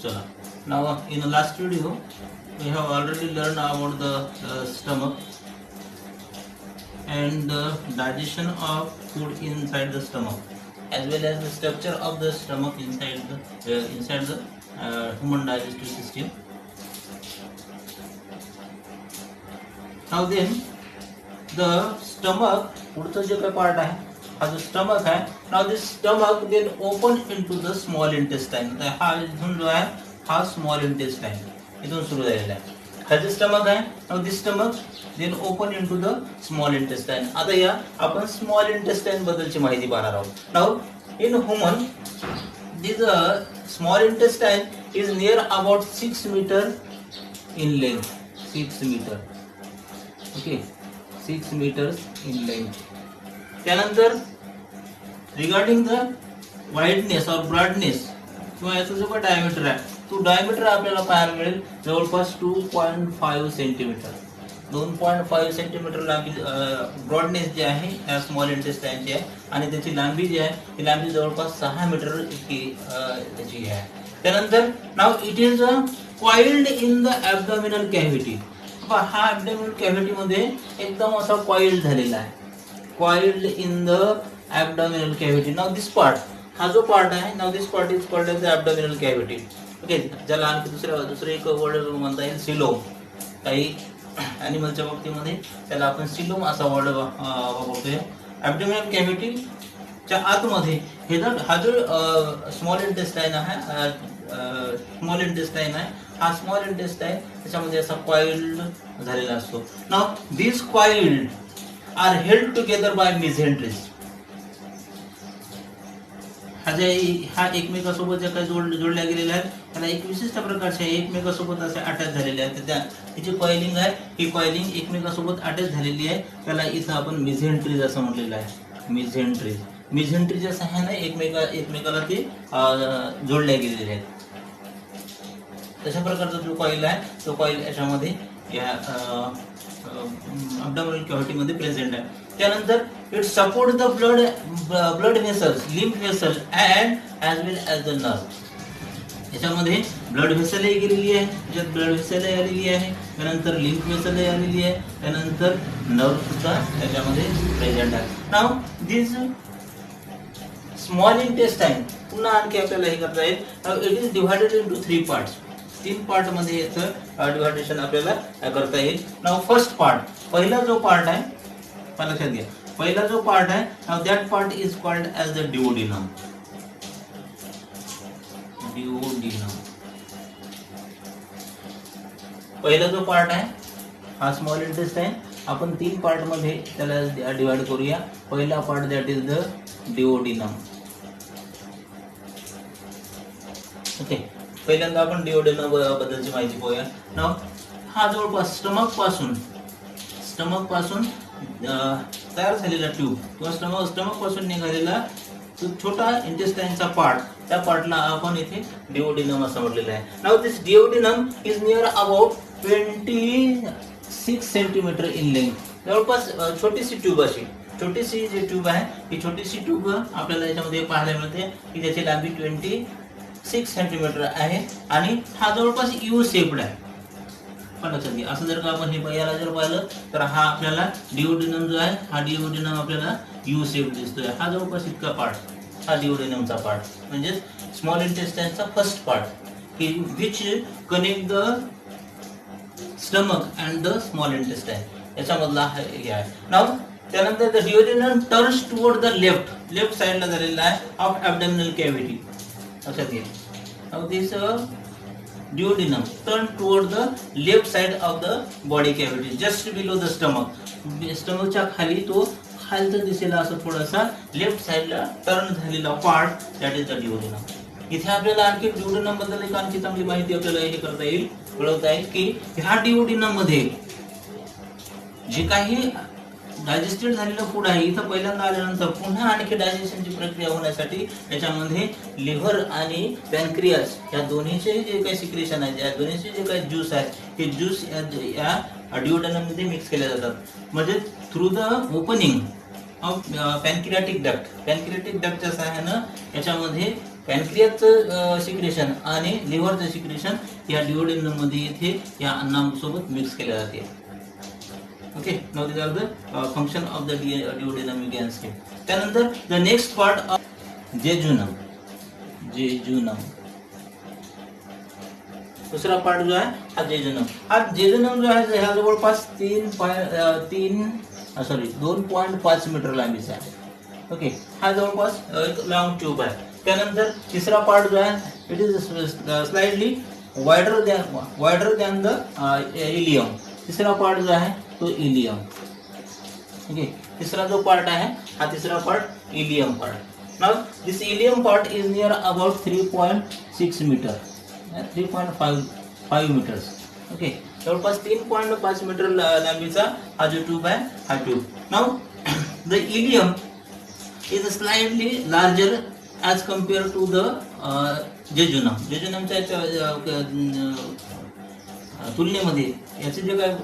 Chala. Now in the last video we have already learned about the stomach and the digestion of food inside the stomach, as well as the structure of the stomach inside the human digestive system. Now then the stomach, पुढचं जे काही part आहे हा जो stomach आहे. Now this stomach then open into the small intestine. हा इथून जो आहे हा स्मॉल इंटेस्टाइन इथून सुरू झालेला आहे. हा जे स्टमक आहे. Now this stomach then open into the small intestine. आता या आपण स्मॉल इंटेस्टाइन बद्दलची माहिती पाहणार आहोत. Now in human this small intestine is near about 6 meter in length. 6 meter. Okay, 6 meters in length. त्यानंतर रिगार्डिंग द वाइडनेस और broadness किंवा याचा जो काही डायमीटर आहे तो डायमीटर आपल्याला पाहायला मिळेल जवळपास 2.5 सेंटीमीटर. 2.5 सेंटीमीटर लांबी ब्रॉडनेस जे आहे या स्मॉल इंटेस्टाइनची आहे आणि त्याची लांबी जी आहे ती लांबी जवळपास 6 मीटर इतकी त्याची आहे. त्यानंतर now it is coiled in the abdominal cavity. हा ॲब्डॉमिनल कॅव्हिटी मध्ये एकदम असा कॉइल्ड झालेला आहे. Coiled in the abdominal cavity. Now this part, हा जो पार्ट आहे, now this part is called as the abdominal cavity. Okay, ज्याला आणखी दुसरं एक वर्ड म्हणता येईल सिलोम. काही ॲनिमलच्या बाबतीमध्ये त्याला आपण सिलोम असा वर्ड वापरतोय. ॲब्डॉमिनल कॅव्हिटीच्या आतमध्ये हा जो स्मॉल इंटेस्टाइन आहे, स्मॉल इंटेस्टाइन आहे, हा स्मॉल इंटेस्टाइन त्याच्यामध्ये असा कॉइल्ड झालेला असतो. Now this coiled are held together by mesenteries. हा एकमेकासोबत जे काही जोडल्या गेलेल्या आहेत त्याला एक विशिष्ट प्रकारचे एकमेकासोबत असे अटॅच झालेले आहेत. त्याची जी कॉइलिंग आहे ही कॉइलिंग एकमेकासोबत अटॅच झालेली आहे. त्याला इथं आपण मिझेंट्रीज असं म्हटलेलं आहे. मिझेंट्रीज. मिझेंट्रीच्या सहाय्याने एकमेकाला ते जोडल्या गेलेले आहेत. तशा प्रकारचा जो कॉइल आहे तो कॉइल याच्यामध्ये या ॲब्डॉमिनल कॅव्हिटीमध्ये प्रेझेंट आहे. त्यानंतर it support the blood vessels, lymph vessel and as well as the nerve. याच्यामध्ये ब्लड व्हेसलही गेलेली आहे, त्याच्यात ब्लड व्हेसलही आलेली आहे, त्यानंतर लिम्फ व्हेसलही आलेली आहे, त्यानंतर नर्व सुद्धा त्याच्यामध्ये प्रेझेंट आहे. नाव दिस स्मॉल इंटेस्टाइन पुन्हा आणखी आपल्याला हे करता येईल. It is divided into 3 parts. 3 part मध्ये याचं डिव्हायडेशन आपल्याला करता येईल. नाव फर्स्ट पार्ट, पहिला जो पार्ट आहे लक्षात घ्या, पहिला जो पार्ट आहे now that part is called as the duodenum. Duodenum पहिला जो पार्ट आहे हा स्मॉल इंटेस्टाइन. आपण 3 पार्ट मध्ये त्याला डिवाइड करूया. पहिला part that is the duodenum. Okay, पहिल्यांदा आपण डिओडिनम बद्दलची माहिती पाहूया. नाव हा जवळपास स्टमक पासून तयार झालेला ट्यूब किंवा स्टमक पासून निघालेला छोटा इंटेस्टाइनचा पार्ट, त्या पार्टला आपण इथे डिओडिनम असं म्हटलेलं आहे. Now this duodenum is near about 26 centimetre in length. जवळपास छोटीशी ट्यूब, अशी छोटीशी जी ट्यूब आहे ही छोटीशी ट्यूब आपल्याला याच्यामध्ये पाहायला मिळते की त्याची लांबी 26 सेंटीमीटर आहे आणि हा जवळपास यू शेप्ड आहे. पण लक्षात घ्या, असं जर का आपण हे याला जर पाहिलं तर हा आपल्याला डिओडिनम जो आहे हा डिओडिनम आपल्याला यू शेप दिसतोय. हा जवळपास इतका पार्ट हा डिओडिनमचा पार्ट म्हणजे स्मॉल इंटेस्टाइनचा first part which connect the stomach and the small intestine. याच्यामधला हे आहे. नाव त्यानंतर the duodenum turns toward the left साइडला झालेला आहे ऑफ ॲब्डॉमिनल कॅव्हिटी. लक्षात घ्या, now this duodenum turn toward the left side of the body cavity just below the stomach. स्टमकच्या खाली तो खालचा दिसेला असं थोडासा लेफ्ट साइडला टर्न झालेला part that is the duodenum. इथे आपल्याला आणखी डिओडिनम बद्दल एक आणखी चांगली माहिती आपल्याला हे करता येईल, कळवता येईल की ह्या डिओडिनम मध्ये जे काही डायजेस्टेड झालेलं फूड आहे इथं पहिल्यांदा आल्यानंतर पुन्हा आणखी डायजेशनची प्रक्रिया होण्यासाठी याच्यामध्ये लिव्हर आणि पॅनक्रियास या दोन्हीचे जे काही सिक्रेशन आहे, या दोन्हीचे जे काही ज्यूस आहे हे ज्यूस या डिओडिनम मध्ये मिक्स केले जातात. म्हणजे through the opening of pancreatic duct. Pancreatic डक्टच्या सहाय्यानं याच्यामध्ये पॅनक्रियाचं सिक्रेशन आणि लिव्हरचं सिक्रेशन या डिओडेनम मध्ये इथे या अन्नासोबत मिक्स केले जाते. Okay, now this are the function of the duodenum you can see. त्यानंतर the next part of jejunum. Jejunum दुसरा पार्ट जो आहे हा जेजुनम. हा जेजुनम जो आहे ह्या जवळपास 2.5 मीटर लांबीचा आहे. ओके, हा जवळपास एक लॉंग ट्यूब आहे. त्यानंतर तिसरा पार्ट जो आहे it is slightly wider than the ilium. तिसरा पार्ट जो आहे तो इलियम. ओके, तिसरा जो पार्ट आहे हा तिसरा part ileum part. Now this ileum part is near about 3.6 metre, 3.5 metres. Okay, जवळपास 3.5 मीटर लांबीचा हा जो ट्यूब आहे हा tube. Now the ileum is slightly larger as compare to the jejunum. जेजुनमच्या तुलनेमध्ये याचे जे काय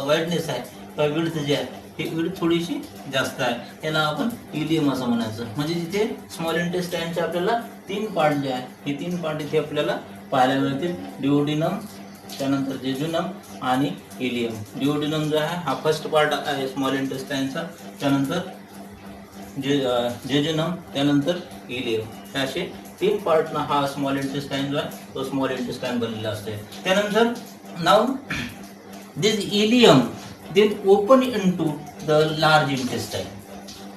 वाईडनेस आहे किंवा विड्थ जे आहे ही विड्थ थोडीशी जास्त आहे. याला आपण इलियम असं म्हणायचं. म्हणजे जिथे स्मॉल इंटेस्टाईनचे आपल्याला 3 पार्ट जे आहे हे 3 पार्ट इथे आपल्याला पाहायला मिळतील. डिओडिनम, त्यानंतर जेजुनम आणि इलियम. डिओडिनम जो आहे हा फर्स्ट पार्ट आहे स्मॉल इंटेस्टाईनचा, त्यानंतर जेजुनम, त्यानंतर इलियम. हे असे 3 पार्टनं हा स्मॉल इंटेस्टाईन जो आहे तो स्मॉल इंटेस्टाईन बनलेला असते. त्यानंतर now this ileum then open into the large intestine.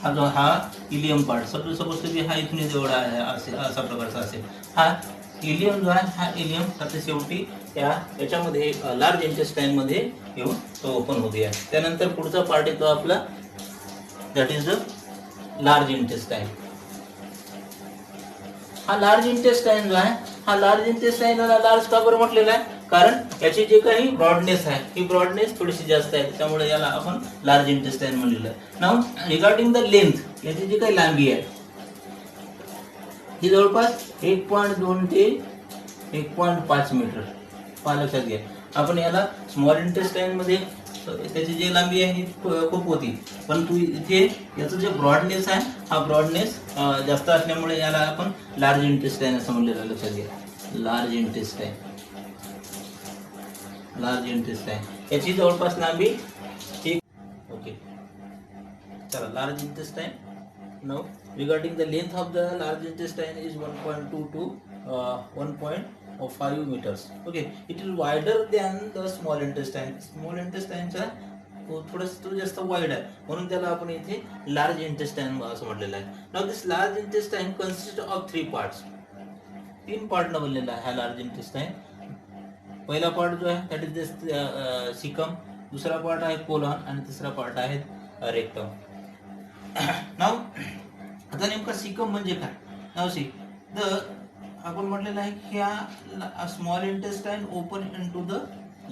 हा जो हा इलियम पार्ट सपोज की हा इथून जवळ आहे असा प्रकारचा असेल. हा इलियम जो आहे हा इलियम आता शेवटी याच्यामध्ये लार्ज इंटेस्टाईन मध्ये येऊन तो ओपन होते. त्यानंतर पुढचा पार्ट येतो आपला that is the large intestine. हा लार्ज इंटेस्टाईन जो आहे हा लार्ज इंटेस्टाईनला लार्ज का बरं म्हटलेला आहे? कारण याची जे काही ब्रॉडनेस आहे ही ब्रॉडनेस थोडीशी जास्त आहे, त्यामुळे याला आपण लार्ज इंटेस्टाईन म्हणलेलं आहे. नाउ रिगार्डिंग द लेंथ, याची जी काही लांबी आहे ही जवळपास 1.2 ते 1.5 मीटर. पहा लक्षात घ्या, आपण याला स्मॉल इंटेस्टाईन मध्ये त्याची जी लांबी आहे ही खूप होती, परंतु इथे याचं जे ब्रॉडनेस आहे हा ब्रॉडनेस जास्त असल्यामुळे याला आपण लार्ज इंटेस्टाईन असं म्हणलेलं. लक्षात घ्या, लार्ज इंटेस्टाईन. लार्ज इंटेस्टाईन याची जवळपास लांबी ओके. चला, large intestine. Now regarding the length of the large intestine is 1.2 to 1.5 meters. Okay, it is wider than the small intestine. Small intestine चा थोडंसं जास्त वाईड आहे म्हणून त्याला आपण इथे लार्ज इंटेस्टाईन असं म्हटलेलं आहे. Now this large intestine consist of 3 parts. 3 part न बनलेला आहे हा लार्ज इंटेस्टाईन. पहिला पार्ट जो आहे दॅट इज द सिकम, दुसरा पार्ट आहे कोलॉन आणि तिसरा पार्ट आहे रेक्टम. नाउ आता नेमका सिकम म्हणजे काय? नाउ सी द आपण म्हटलेलं आहे की हा small intestine open into the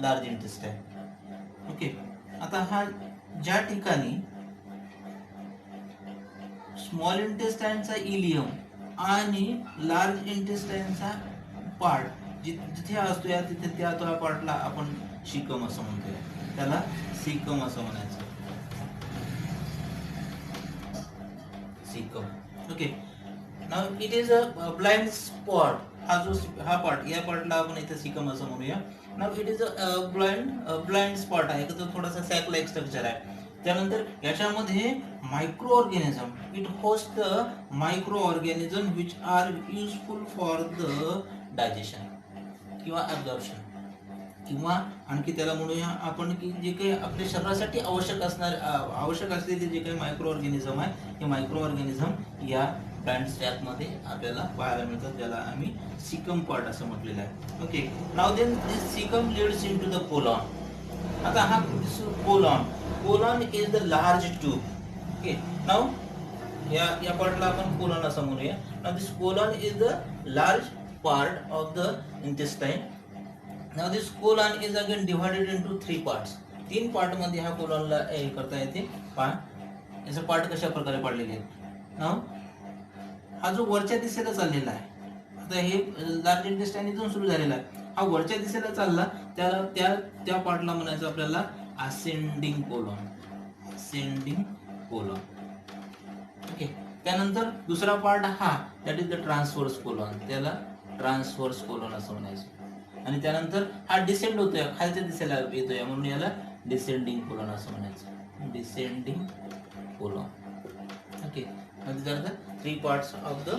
large intestine. Okay, आता हा ज्या ठिकाणी स्मॉल इंटेस्टाईनचा इलियम आणि लार्ज इंटेस्टाईनचा पार्ट जिथे असतो या तिथे त्या पार्टला आपण सिकम असं म्हणतोय. त्याला सिकम असं म्हणायचं. Caecum. Okay, now it is a blind spot. हा पार्ट या पार्टला आपण इथे सिकम असं म्हणूया. Now it is a blind spot आहे, तो थोडासा सॅक लाईक स्ट्रक्चर आहे. त्यानंतर याच्यामध्ये micro organism, it host the micro organism which are useful for the digestion किंवा ॲब्झॉर्प्शन, किंवा आणखी त्याला म्हणूया आपण की जे काही आपल्या शरीरासाठी आवश्यक असलेले जे काही मायक्रो ऑर्गॅनिझम आहे हे मायक्रो ऑर्गॅनिझम या ब्लाइंड स्टॅकमध्ये आपल्याला पाहायला मिळतात, ज्याला आम्ही सिकम पार्ट असं म्हटलेलं आहे. Okay, now then this caecum leads into the colon. आता हा colon is the large tube. Okay, now या पार्टला आपण कोलॉन असं म्हणूया. Now this colon is the large part of the intestine. Now this colon is again divided into 3 parts. 3 part मध्ये हा कोलॉनला करता येते. याचे पार्ट कशा प्रकारे पाडलेले आहेत. नाउ हा जो वरच्या दिशेला चाललेला आहे, आता हे लार्ज इंटेस्टाईन इथून सुरू झालेला आहे, हा वरच्या दिशेला चालला त्याला त्या पार्टला म्हणायचं आपल्याला ascending colon. Ascending colon. Okay. त्यानंतर दुसरा पार्ट हा that is the transverse colon, त्याला ट्रान्सव्हर्स कोलॉन असं म्हणायचं. आणि त्यानंतर हा डिसेंड होतोय, खालच्या दिशेला येतोय, म्हणून याला डिसेंडिंग कोलॉन असं म्हणायचं. Descending colon. Okay. these are the three parts of the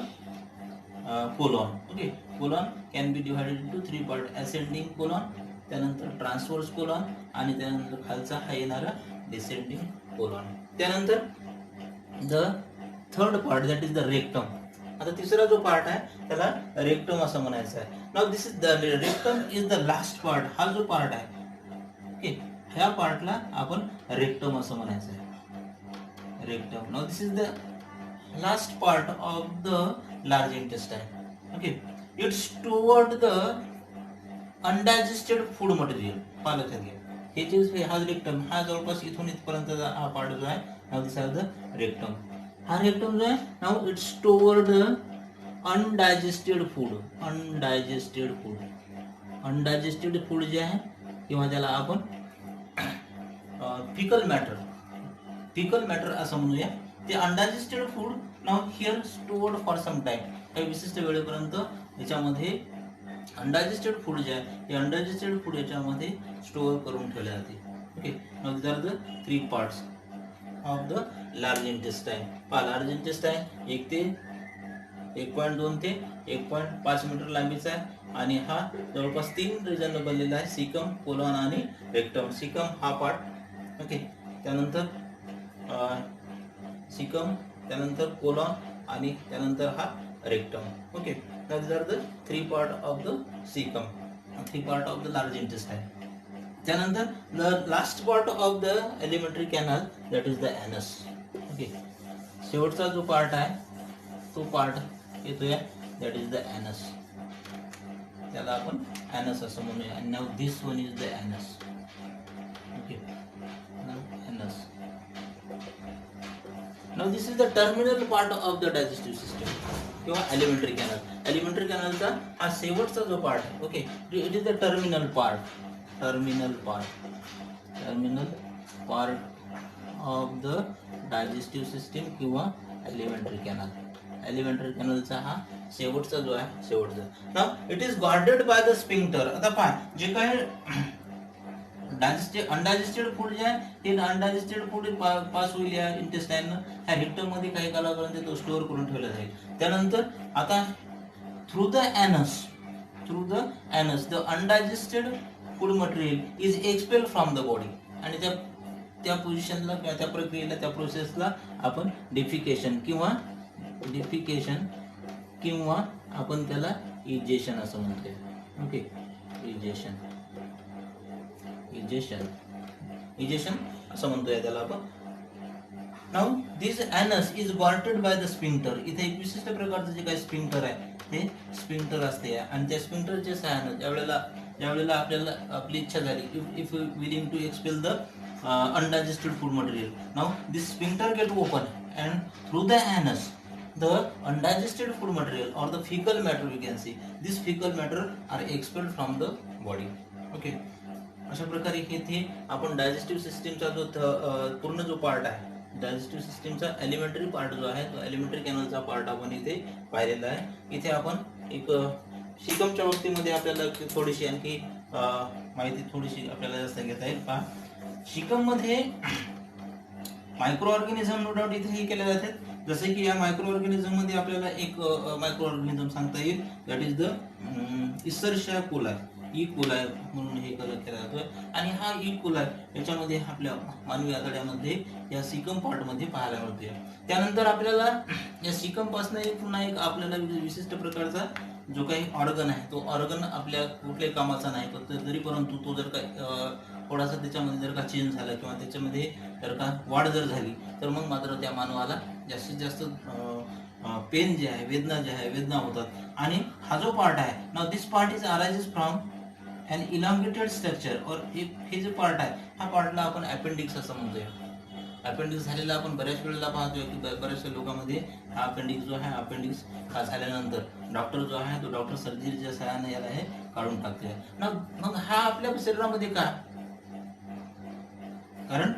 colon. Okay, colon can be divided into three parts: ascending colon, त्यानंतर ट्रान्सव्हर्स कोलॉन, आणि त्यानंतर खालचा हा येणारा डिसेंडिंग कोलॉन. त्यानंतर the third part that is the rectum. आता तिसरा जो पार्ट आहे त्याला रेक्टम असं म्हणायचं आहे. Now this is the rectum is the last part. हा जो पार्ट आहे, ओके, ह्या पार्टला आपण रेक्टम असं म्हणायचं आहे. Rectum. Now this is the last part of the large intestine. Okay, it's toward the undigested food material. पाहा लक्षात घ्या, हे जे हा रेक्टम, हा जवळपास इथून इथपर्यंतचा हा पार्ट जो आहे, now this are the rectum. हा रेक्टम जो आहे, now it's toward the undigested food. Undigested food. Undigested food जे आहे, किंवा ज्याला आपण फिकल मॅटर, फिकल मॅटर असं म्हणूया, ते undigested food now here stored for some time. काही विशिष्ट वेळेपर्यंत याच्यामध्ये अनडायजेस्टेड फूड जे आहे, हे अनडायजेस्टेड फूड याच्यामध्ये स्टोअर करून ठेवले जाते. Okay. Now these are the three parts of the large intestine. पहा, लार्ज इंटेस्टाईन 1.2 ते 1.5 मीटर लांबीचा आहे, आणि हा जवळपास 3 रिजन बनलेला आहे: सिकम, कोलॉन आणि रेक्टम. सिकम हा पार्ट, ओके, त्यानंतर सिकम, त्यानंतर कोलॉन, आणि त्यानंतर हा rectum. Okay. These are the three part of the caecum, three part of the large intestine. त्यानंतर the last part of the alimentary canal that is the anus. Okay. शेवटचा जो part आहे तो पार्ट येतोय that is the anus. त्याला आपण anus असं म्हणूया. आणि now this one is the anus. Okay. Anus. Now this is the terminal part of the digestive system किंवा alimentary canal. Alimentary canal चा हा शेवटचा जो पार्ट आहे, okay, it is the terminal part. Terminal part. Terminal part of the digestive system किंवा alimentary canal. Alimentary canal चा हा शेवटचा जो आहे, शेवटचा. Now it is guarded by the sphincter. आता पहा, जे काही अनडायजेस्टेड फूड जे आहे, ते अनडायजेस्टेड फूड पास होईल या इंटेस्टाईन, ह्या रेक्टम मध्ये काही कालापर्यंत तो स्टोअर करून ठेवला जाईल. त्यानंतर आता through the anus the undigested food material is expel from the body. आणि त्या पोझिशनला, त्या प्रक्रियेला, त्या प्रोसेसला आपण डिफिकेशन किंवा आपण त्याला इजेशन असं म्हणतोय. ओके. इजेशन असं म्हणतोय त्याला आपण. Now this anus is guarded by the sphincter. इथे एक विशिष्ट प्रकारचं जे काही स्फिंक्टर आहे ते स्फिंक्टर असते, आणि त्या स्फिंक्टरच्या सहाय्याने ज्यावेळेला आपल्याला आपली इच्छा झाली, if you willing to expel the undigested food material, now this sphincter get open and through the anus the undigested food material or the fecal matter, we can see this fecal matter are expelled from the body. Okay. अशा प्रकारे इथे आपण digestive सिस्टीमचा जो पूर्ण जो part आहे, digestive सिस्टीमचा एलिमेंटरी पार्ट जो आहे, तो एलिमेंटरी कॅनलचा पार्ट आपण इथे पाहिलेला आहे. इथे आपण एक सिकमच्या बाबतीमध्ये आपल्याला थोडीशी आणखी माहिती थोडीशी आपल्याला जास्त घेता येईल. पहा, सिकम मध्ये मायक्रो ऑर्गॅनिझम नो डाऊट इथे केले जातात. जसे की या मायक्रो ऑर्गॅनिझम मध्ये आपल्याला एक मायक्रो ऑर्गॅनिझम सांगता येईल that is the Escherichia coli. E coli म्हणून हे केला जातोय, आणि हा ई कोलाई याच्यामध्ये आपल्या मानवी आतड्यामध्ये या सिकम पार्ट मध्ये पाहायला मिळतोय. त्यानंतर आपल्याला या सिकम पासून पुन्हा एक आपल्याला विशिष्ट प्रकारचा जो काही ऑर्गन आहे, तो ऑर्गन आपल्या कुठल्याही कामाचा नाही, पण तरी परंतु तो जर का थोडासा त्याच्यामध्ये जर का चेंज झाला किंवा त्याच्यामध्ये जर का वाढ जर झाली, तर मग मात्र त्या मानवाला जास्तीत जास्त पेन जे आहे, वेदना होतात. आणि हा जो पार्ट आहे, now this part is arises from an elongated structure, और हे जो पार्ट आहे, हा पार्टला आपण अपेंडिक्स असं म्हणतोय. अपेंडिक्स झालेला आपण बऱ्याच वेळेला पाहतोय की बऱ्याचशा लोकांमध्ये हा अपेंडिक्स जो आहे, अपेंडिक्स हा झाल्यानंतर डॉक्टर जो आहे, तो डॉक्टर सर्जरीच्या सहाय्याने याला हे काढून टाकतोय. मग हा आपल्या शरीरामध्ये का, कारण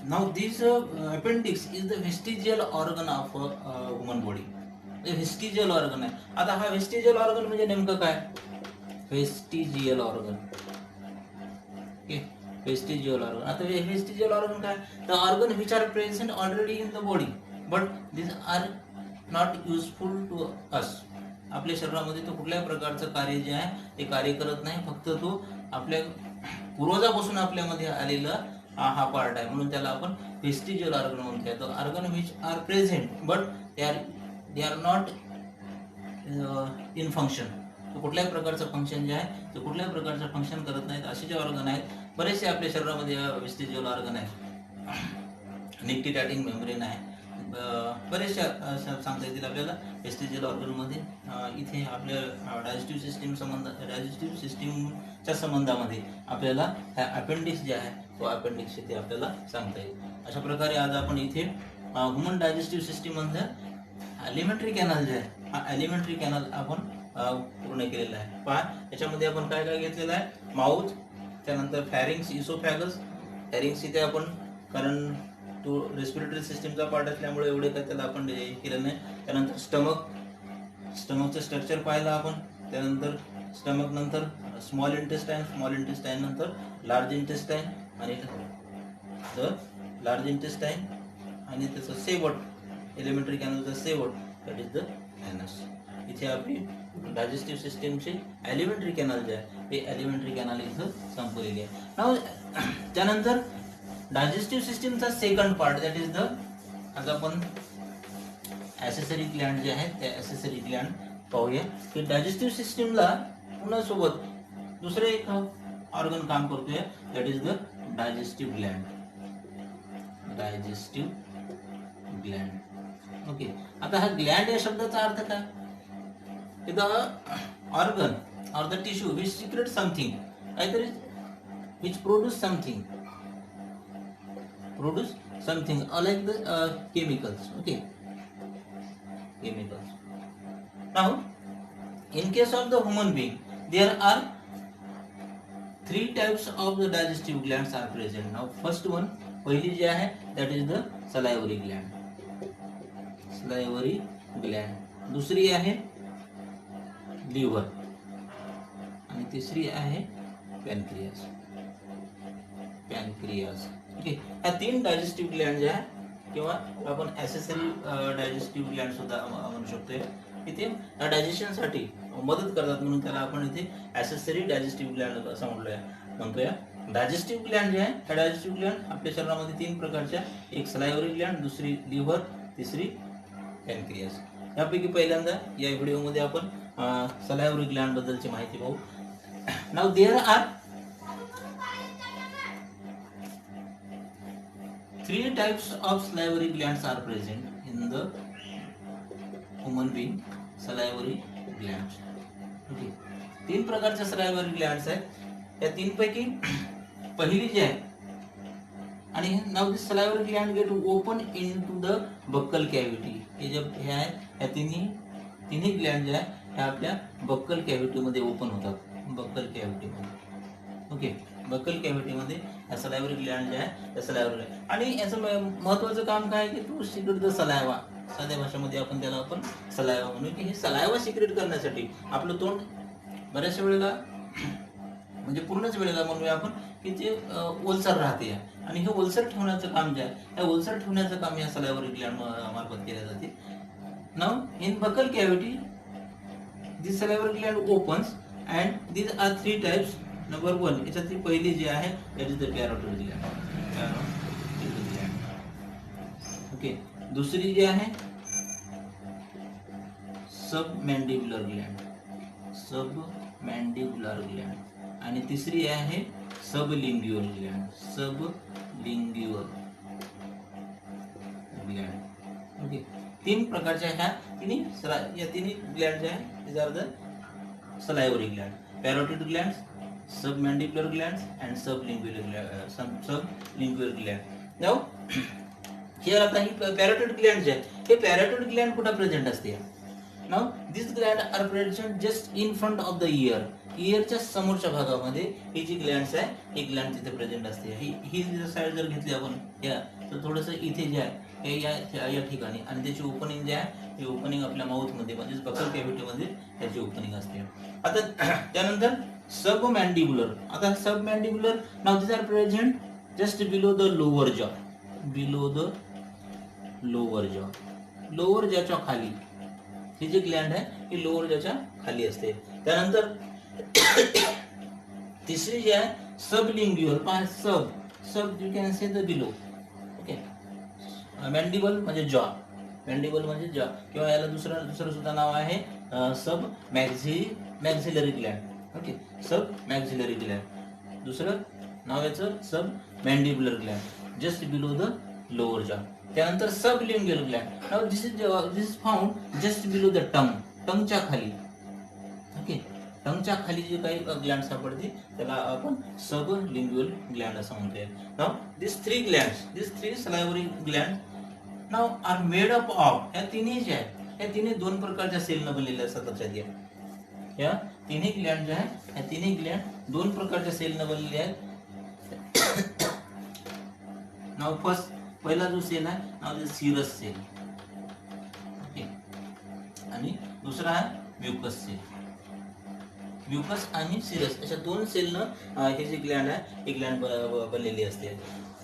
Now this appendix is the vestigial organ of human body. हे व्हेस्टिजियल ऑर्गन आहे. आता हा व्हेस्टिजियल ऑर्गन म्हणजे नेमकं काय? Vestigial organ, okay, vestigial organ. आता व्हेस्टिजियल ऑर्गन काय? The organ which are present already in the body but this are not useful to us. आपल्या शरीरामध्ये तो कुठल्याही प्रकारचं कार्य जे आहे ते कार्य करत नाही, फक्त तो आपल्या पूर्वजापासून आपल्यामध्ये आलेला हा पार्ट आहे, म्हणून त्याला आपण व्हेस्टिजियल ऑर्गन म्हणतोय. The organ which are present but they are not in function. तो कुठल्याही प्रकारचं फंक्शन जे आहे ते कुठल्याही प्रकारचं फंक्शन करत नाहीत, असे जे ऑर्गन आहेत बरेचसे आपल्या शरीरामध्ये व्हेस्टिजियल ऑर्गन आहेत. निक्टिटॅटिंग मेम्ब्रेन आहे, बरेचशा सांगता येतील आपल्याला व्हेस्टिजियल ऑर्गनमध्ये. इथे आपल्या डायजेस्टिव्ह सिस्टीमच्या संबंधामध्ये आपल्याला अपेंडिक्स जे आहे तो अपेंडिक्स इथे आपल्याला सांगता येईल. अशा प्रकारे आज आपण इथे ह्युमन डायजेस्टिव्ह सिस्टीम मध्ये एलिमेंटरी कॅनल जे आहे हा एलिमेंटरी कॅनल आपण पूर्ण केलेला आहे. पहा याच्यामध्ये आपण काय काय घेतलेलं आहे? माउथ, त्यानंतर फॅरिंग्स, इसोफॅगस. फॅरिंग्स इथे आपण कारण तो रेस्पिरेटरी सिस्टीमचा पार्ट असल्यामुळे एवढे काय त्याला आपण हे केलं नाही. त्यानंतर स्टमकचं स्ट्रक्चर पाहिलं आपण. त्यानंतर स्टमक नंतर स्मॉल इंटेस्टाईन नंतर लार्ज इंटेस्टाईन आणि लार्ज इंटेस्टाईन आणि त्याचं सेवट, एलिमेंटरी कॅनलचं सेवट, दॅट इज द ॲनस. इथे आपली डायजेस्टिव्ह सिस्टीमची एलिमेंटरी कॅनल जे आहे हे एलिमेंटरी कॅनल इथं संपलेली आहे. नाव त्यानंतर डायजेस्टिव्ह सिस्टीमचा second part that is the, आज आपण ॲसेसरी ग्लँड जे आहेत त्या ॲसेसरी ग्लँड पाहूया. की डायजेस्टिव्ह सिस्टीमला पुन्हा सोबत दुसरे एक ऑर्गन काम करतोय that is the digestive gland. Digestive gland, okay. आता हा ग्लँड या शब्दाचा अर्थ काय? The organ or the tissue which secrete something, काहीतरी which produce something like the chemicals, okay, chemicals. Now in case of the human being there are 3 types of the digestive glands are present. Now first one, पहिली जी आहे that is the salivary gland. दुसरी आहे liver आणि तिसरी आहे पॅनक्रियास. Okay, ह्या 3 digestive Gland जे आहे किंवा आपण ॲसेसरी डायजेस्टिव्ह ग्लँड सुद्धा म्हणू शकतोय. इथे डायजेशनसाठी मदत करतात म्हणून त्याला आपण इथे ॲसेसरी डायजेस्टिव्ह ग्लँड असं म्हणतोय. डायजेस्टिव्ह ग्लँड जे आहे ह्या डायजेस्टिव्ह ग्लँड आपल्या शरीरामध्ये 3 प्रकारच्या, एक सलायव्हरी ग्लँड, दुसरी लिव्हर, तिसरी पॅनक्रियास. यापैकी पहिल्यांदा या व्हिडिओमध्ये आपण सलायव्हरी ग्लँड बद्दलची माहिती पाहू. नाव there R 3 types of salivary glands are present in the human being. Salivary glands, okay. 3 प्रकारच्या salivary glands आहेत. या 3 पैकी पहिली जी आहे आणि now this salivary gland get open into the buccal cavity. हे जे हे आहे या तिन्ही ग्लँड जे आहे ह्या आपल्या बक्कल कॅव्हिटी मध्ये ओपन होतात. बक्कल कॅव्हिटी मध्ये, ओके. बक्कल कॅव्हिटी मध्ये सलायव्हरी ग्लँड जे आहे त्या सलायव्हरी, आणि याचं महत्वाचं काम काय आहे की टू सिक्रेट द सलायवा. साध्या भाषेमध्ये आपण त्याला सलायवा म्हणू. की हे सलायवा सिक्रेट करण्यासाठी आपलं तोंड बऱ्याचशा वेळेला म्हणजे पूर्णच वेळेला म्हणूया आपण की ते ओलसर राहते आणि हे ओलसर ठेवण्याचं काम जे आहे त्या ओलसर ठेवण्याचं काम या सलायव्हरी ग्लँड मार्फत केले जाते. Now in buccal cavity this salivary gland opens and these are 3 types. Number 1, याच्यातली पहिली जी आहे that is the parotid gland. Okay. दुसरी जी आहे सबमॅन्डिब्युलर ग्लँड आणि तिसरी आहे सबलिंग्युअल ग्लँड. ओके. 3 प्रकारच्या ह्या तिन्ही ग्लँड जे आहे these are the salivary gland, parotid glands, submandibular glands and sublingual gland. Now here आता ही parotid gland जे आहे हे parotid gland कुठे प्रेझेंट असते? Now these glands are present just in front of the ear. इयरच्या समोरच्या भागामध्ये ही जी ग्लँड्स आहे ही ग्लँड तिथे प्रेझेंट असते. ही साईड जर घेतली आपण या, तर थोडंसं इथे जे आहे हे या ठिकाणी, आणि त्याची ओपनिंग जे आहे हे ओपनिंग आपल्या माउथ मध्ये म्हणजेच बकल कॅव्हिटीमध्ये त्याची ओपनिंग असते. आता त्यानंतर सब मॅन्डिब्युलर. आता submandibular now this are present just below the lower jaw. Below the lower jaw. Lower जॉच्या खाली ही जी ग्लँड आहे ही लोअर जॉच्या खाली असते. त्यानंतर तिसरी जी आहे sublingual. Sub you can say the below. Okay. Mandible म्हणजे जॉ. मॅन्डिबल म्हणजे जॉ, किंवा याला दुसरं सुद्धा नाव आहे submaxillary gland. Okay. Submaxillary gland. दुसरं नाव याचं submandibular gland just below the lower jaw. त्यानंतर sublingual gland. Now this is found just below the tongue. टंगच्या खाली. ओके. टंगच्या खाली जे काही ग्लँड सापडते त्याला आपण सबलिंग्युअल ग्लँड असं म्हणतोय. Now this three salivary gland now are made up of. या तिन्ही जे आहेत या तिन्ही दोन प्रकारच्या सेलनं बनलेल्या असतात. लक्षात घ्या, या तिन्ही ग्लँड जे आहेत या तिन्ही ग्लँड दोन प्रकारच्या सेलनं बनलेले आहेत. नाउ फर्स्ट पहिला जो सेल आहे नाव सिरस सेल. ओके. आणि दुसरा आहे म्युकस सेल. म्युकस आणि सिरस अशा दोन सेलनं हे जे ग्लँड आहे हे ग्लँड बनलेली असते.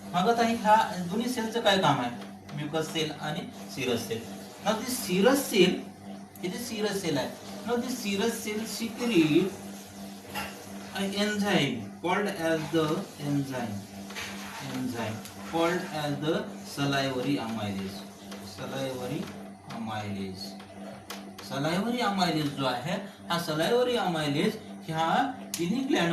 मग आता ह्या दोन्ही सेलचं काय काम आहे, म्युकस सेल आणि सिरस sale. Now this serous sale, हे जे सिरस सेल आहे, now this serous cell secrete an enzyme called as the enzyme called as the salivary amylase. salivary amylase जो आहे हा salivary amylase ह्या तिन्ही ग्लँड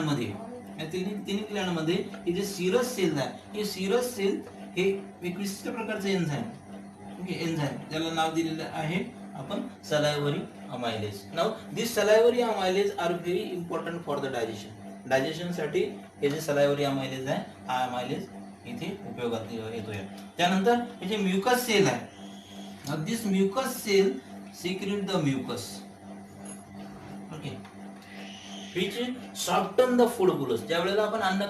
मध्ये हे जे सिरस सेल आहे हे सिरस सेल हे एक विशिष्ट प्रकारचं एन्झाइम. ओके. एन्झाइम त्याला नाव दिलेलं आहे आपण salivary amylase. Now these salivary amylase are very important for the digestion साठी हे जे salivary amylase आहे हा amylase इथे उपयोगात येतोय. त्यानंतर हे जे म्युकस सेल आहे, now this mucus cell secrete the mucus. Okay. which soften the food bolus. ज्या वेळेला आपण अन्न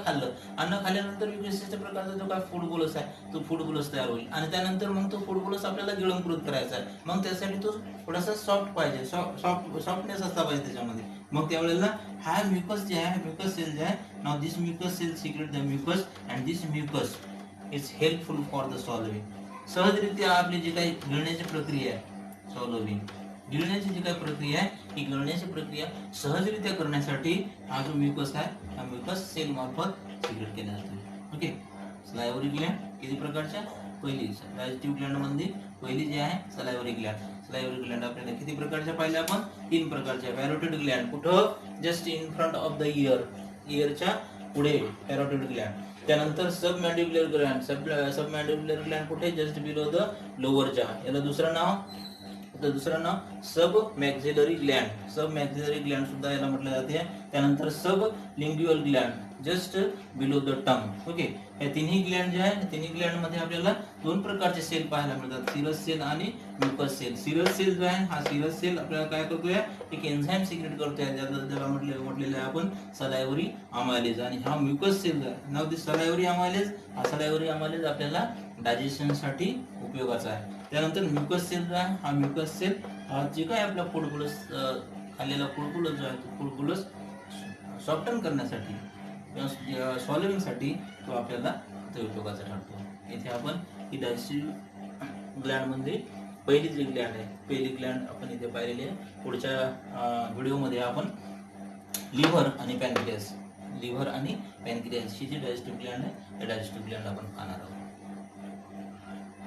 खाल्ल्यानंतर विशिष्ट प्रकारचा जो काय फूड बोलस आहे तो फूड बोलस तयार होईल, आणि त्यानंतर मग तो फूड बोलस आपल्याला गिळंकृत करायचा आहे. मग त्यासाठी तो थोडासा सॉफ्ट पाहिजे, सॉफ्टनेस असता पाहिजे त्याच्यामध्ये. मग त्यावेळेला हा म्युकस जे आहे, म्युकस सेल जे आहे, now this mucus cell secrete the mucus and this mucus is helpful for the solving. सहजरित्या आपली जी काही गिळण्याची प्रक्रिया आहे, सॉल्विंग गिळण्याची जी काही प्रक्रिया आहे ही गिळण्याची प्रक्रिया सहजरित्या करण्यासाठी हा जो म्युकस आहे हा म्युकस सेल मार्फत सिक्रेट केला जातो. ओके. सलायव्हरी ग्लँड किती प्रकारच्या, पहिली डायजेस्टिव्ह ग्लँड मध्ये पहिली जी आहे सलायव्हरी ग्लँड आपल्याला किती प्रकारच्या पाहिल्या आपण, 3 प्रकारच्या. पॅरोटिड ग्लँड कुठं, just in front of the इयरच्या पुढे पॅरोटिड ग्लँड. त्यानंतर सब मॅन्डिब्युलर ग्लँड कुठे, जस्ट बिलो द लोअर जॉ. याला दुसरं नाव सब मॅक्झिलरी ग्लँड सुद्धा याला म्हटलं जाते. त्यानंतर sublingual gland just below the tongue. Okay. या तिन्ही ग्लँड जे आहे तिन्ही ग्लँड मध्ये आपल्याला 2 प्रकारचे सेल पाहायला मिळतात, सिरस सेल आणि म्युकस सेल. सिरस सेल जो आहे हा सिरस सेल आपल्याला काय करतोय, एक एन्झाइम सिक्रेट करतोय ज्याला म्हटलेलं आहे आपण सलायव्हरी अमायलेज. आणि हा mucus sale now this सलायव्हरी amylase. हा सलायव्हरी अमायलेज आपल्याला डायजेशन साठी उपयोगाचा आहे. त्यानंतर म्युकस सेल जो आहे हा म्युकस सेल हा जे काय आपला फूड बोलस खाल्लेला फूड बोलस जो आहे तो फूड बोलस सॉफ्टन करण्यासाठी किंवा सॉल्विंगसाठी तो आपल्याला उपयोगाचा ठरतो. इथे आपण ही डायजेस्टिव्ह ग्लँड मध्ये पहिली जी ग्लँड आहे पहिली ग्लँड आपण इथे पाहिलेली आहे. पुढच्या व्हिडिओमध्ये आपण लिव्हर आणि पॅनक्रियास ही जी डायजेस्टिव्ह ग्लँड आहे त्या डायजेस्टिव्ह ग्लँड आपण पाहणार आहोत.